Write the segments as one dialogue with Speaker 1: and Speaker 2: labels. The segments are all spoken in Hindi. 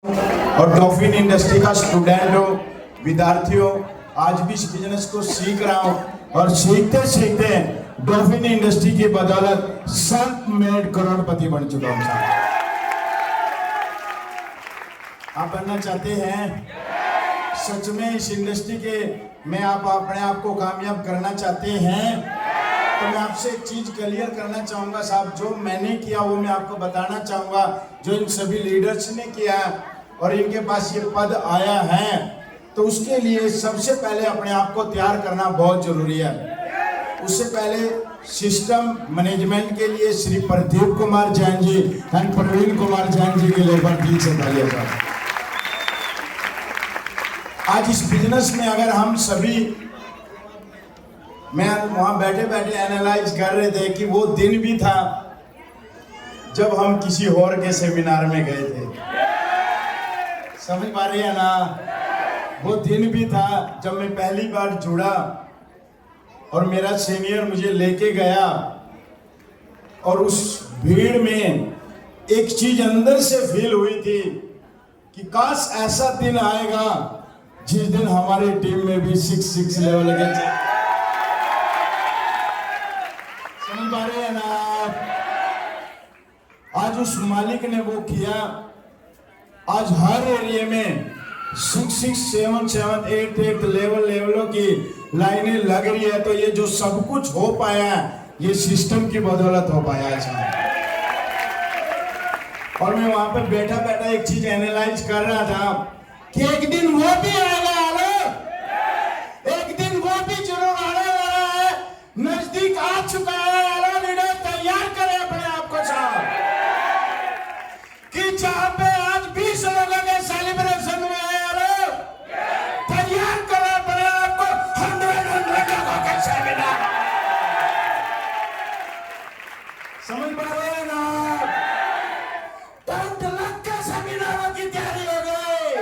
Speaker 1: और डॉल्फिन इंडस्ट्री का स्टूडेंट हो, विद्यार्थियों, आज भी इस बिजनेस को सीख रहा हूँ और सीखते सीखते डॉल्फिन इंडस्ट्री की बदौलत सेल्फ मेड करोड़पति बन चुका हूँ साहब। आप बनना चाहते हैं? सच में इस इंडस्ट्री के में आप अपने आप को कामयाब करना चाहते हैं? तो मैं आपसे एक चीज क्लियर करना चाहूंगा साहब, जो मैंने किया वो मैं आपको बताना चाहूंगा, जो इन सभी लीडर्स ने किया और इनके पास ये पद आया है, तो उसके लिए सबसे पहले अपने आप को तैयार करना बहुत जरूरी है। उससे पहले सिस्टम मैनेजमेंट के लिए श्री प्रदीप कुमार जैन जी एंड प्रवीण कुमार जैन जी के लेबर दिल से तालियां बजाएं। आज इस बिजनेस में अगर हम सभी, मैं वहां बैठे बैठे एनालाइज कर रहे थे कि वो दिन भी था जब हम किसी और के सेमिनार में गए थे, समझ पा रहे हैं ना? वो दिन भी था जब मैं पहली बार जुड़ा और मेरा सीनियर मुझे लेके गया और उस भीड़ में एक चीज अंदर से फील हुई थी कि काश ऐसा दिन आएगा जिस दिन हमारी टीम में भी 6 लेवल के, समझ पा रहे हैं ना? आज उस मालिक ने वो किया। आज हर एरिया में 6, 7, 8 लेवलों की लाइनें लग रही है। तो ये जो सब कुछ हो पाया है, ये सिस्टम की बदौलत हो पाया है। और मैं वहां पे बैठा बैठा एक चीज एनालाइज कर रहा था कि एक दिन वो भी आएगा, एक दिन वो भी जरूर आने वाला है, नजदीक आ चुका है। लीडर तैयार करें अपने आप को साहब, कि जहां पे आज 20 लोगों के सेलिब्रेशन में है, तैयार करें अपने आप को 100 लोगों के सेमिनार। समझ पा रहे हैं ना? 10 लाख के सेमिनारों की तैयारी हो गई,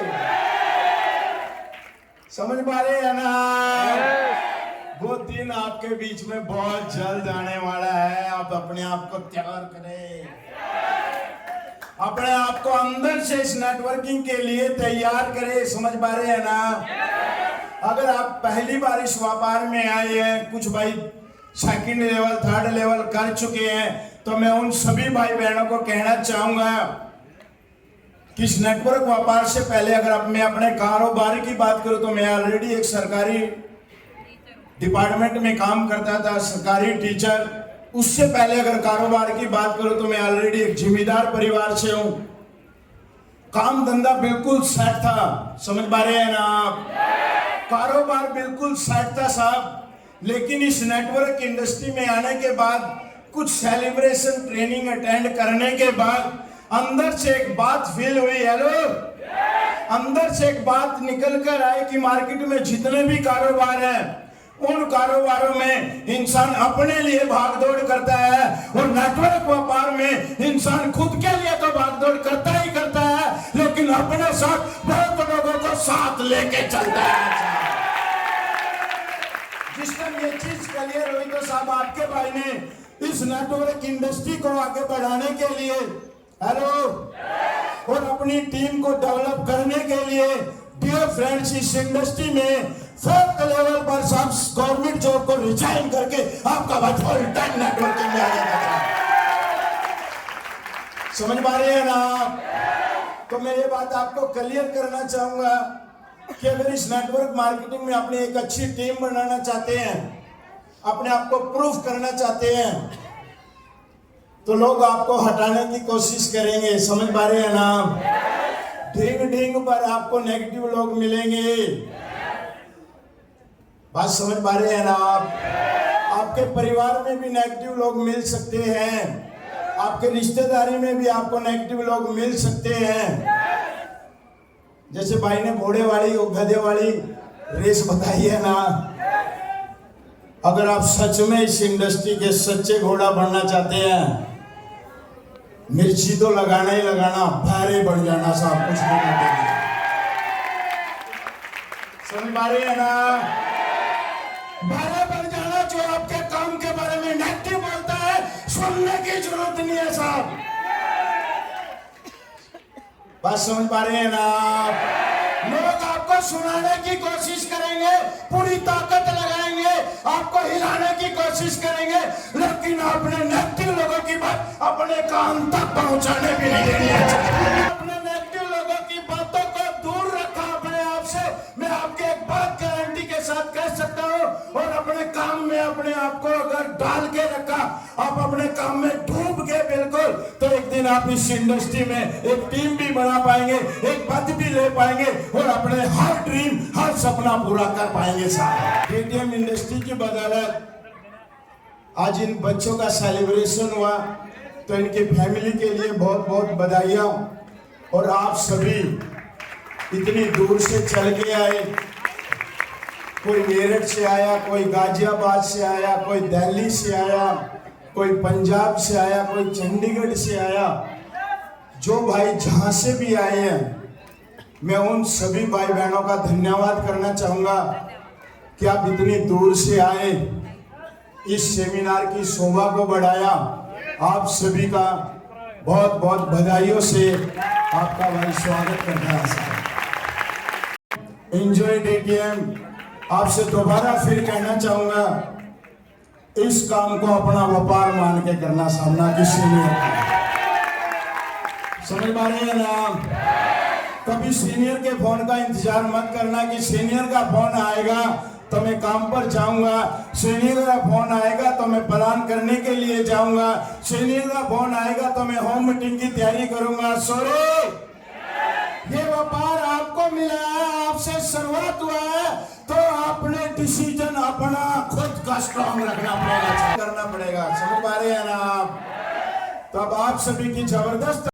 Speaker 1: समझ पा रहे हैं ना? वो दिन आपके बीच में बहुत जल्द आने वाला है। आप अपने आप को तैयार करें, अपने आप को अंदर से इस नेटवर्किंग के लिए तैयार करें। समझ पा रहे हैं ना? अगर आप पहली बार इस व्यापार में आए हैं, कुछ भाई सेकंड लेवल, थर्ड लेवल कर चुके हैं, तो मैं उन सभी भाई बहनों को कहना चाहूंगा कि इस नेटवर्क व्यापार से पहले अगर आप, मैं अपने कारोबार की बात करूं तो मैं ऑलरेडी एक सरकारी डिपार्टमेंट में काम करता था, सरकारी टीचर। उससे पहले अगर कारोबार की बात करूं तो मैं ऑलरेडी एक जिम्मेदार परिवार से हूं। काम धंधा बिल्कुल सेट था, समझ पा रहे हैं ना आप? कारोबार बिल्कुल सेट था साहब। लेकिन इस नेटवर्क इंडस्ट्री में आने के बाद, कुछ सेलिब्रेशन ट्रेनिंग अटेंड करने के बाद अंदर से एक बात फील हुई, हेलो, अंदर से एक बात निकल कर आई कि मार्केट में जितने भी कारोबार हैं, उन कारोबारों में इंसान अपने लिए भागदौड़ करता है और नेटवर्क व्यापार में इंसान खुद के लिए तो भागदौड़ करता ही करता है, लेकिन अपने साथ बहुत लोगों को साथ लेके चलता है। जिस टाइम ये चीज क्लियर हुई तो साहब आपके भाई ने इस नेटवर्क इंडस्ट्री को आगे बढ़ाने के लिए, हेलो, और अपनी टीम को डेवलप करने के लिए, डियर फ्रेंड्स, इस इंडस्ट्री में 4th लेवल पर सब गवर्नमेंट जॉब को रिजाइन करके आपका भाई फुल टाइम नेटवर्किंग में आ जाएगा। समझ पा रहे हैं ना? तो मैं ये बात आपको क्लियर करना चाहूंगा कि अगर इस नेटवर्क मार्केटिंग में अपनी एक अच्छी टीम बनाना चाहते हैं, अपने आप को प्रूफ करना चाहते हैं, तो लोग आपको हटाने की कोशिश करेंगे। समझ पा रहे हैं ना? ढींग ढींग पर आपको नेगेटिव लोग मिलेंगे। बात समझ पा रहे हैं ना आप? आपके परिवार में भी नेगेटिव लोग मिल सकते हैं, आपके रिश्तेदारी में भी आपको नेगेटिव लोग मिल सकते हैं। जैसे भाई ने घोड़े वाली और गधे वाली रेस बताई है ना, अगर आप सच में इस इंडस्ट्री के सच्चे घोड़ा बनना चाहते हैं, मिर्ची तो लगाना ही लगाना, भारे बढ़ जाना साहब, कुछ नहीं करते। समझ पा रहे हैं ना? भारे बढ़ जाना, जो आपके काम के बारे में नेगेटिव बोलता है, सुनने की जरूरत नहीं है साहब। बात समझ पा रहे हैं ना आप? लोग आपको सुनाने की कोशिश करेंगे, पूरी ताकत लगाएंगे, आपको हिलाने की कोशिश करेंगे, लेकिन अपने नेगेटिव लोगों की बात अपने कान तक पहुंचाने भी नहीं देनी है। अपने नेगेटिव लोगों की बातों को दूर रखा अपने आप से, मैं आपके एक बात गारंटी के साथ कह सकता हूं। और अपने काम में अपने आप को अगर डाल के रखा, आप अपने काम में डूब गए बिल्कुल, तो एक दिन आप इस इंडस्ट्री में एक टीम भी बना पाएंगे, एक पद भी ले पाएंगे और अपने हर ड्रीम, हर सपना पूरा कर पाएंगे साहब। केटीएम इंडस्ट्री की बदौलत आज इन बच्चों का सेलिब्रेशन हुआ, तो इनकी फैमिली के लिए बहुत बहुत बधाइयाँ। और आप सभी इतनी दूर से चल के आए, कोई मेरठ से आया, कोई गाजियाबाद से आया, कोई दिल्ली से आया, कोई पंजाब से आया, कोई चंडीगढ़ से आया। जो भाई जहां से भी आए हैं, मैं उन सभी भाई बहनों का धन्यवाद करना चाहूंगा कि आप इतनी दूर से आए, इस सेमिनार की शोभा को बढ़ाया। आप सभी का बहुत बहुत बधाइयों से आपका भाई स्वागत करता है। Enjoy KTM. आपसे दोबारा फिर कहना चाहूंगा, इस काम को अपना व्यापार मान के करना, सामना किसी ने। समझ पा रहे हैं ना? कभी सीनियर के फोन का इंतजार मत करना कि सीनियर का फोन आएगा तो मैं काम पर जाऊंगा, सीनियर का फोन आएगा तो मैं प्लान करने के लिए जाऊंगा, सीनियर का फोन आएगा तो मैं होम मीटिंग की तैयारी करूंगा। सॉरी, ये व्यापार आपको मिला है, आपसे शुरुआत हुआ है, तो आपने डिसीजन अपना खुद का स्ट्रॉन्ग रखना पड़ेगा, करना पड़ेगा। समझ पा रहे हैं ना आप? तो अब आप सभी की जबरदस्त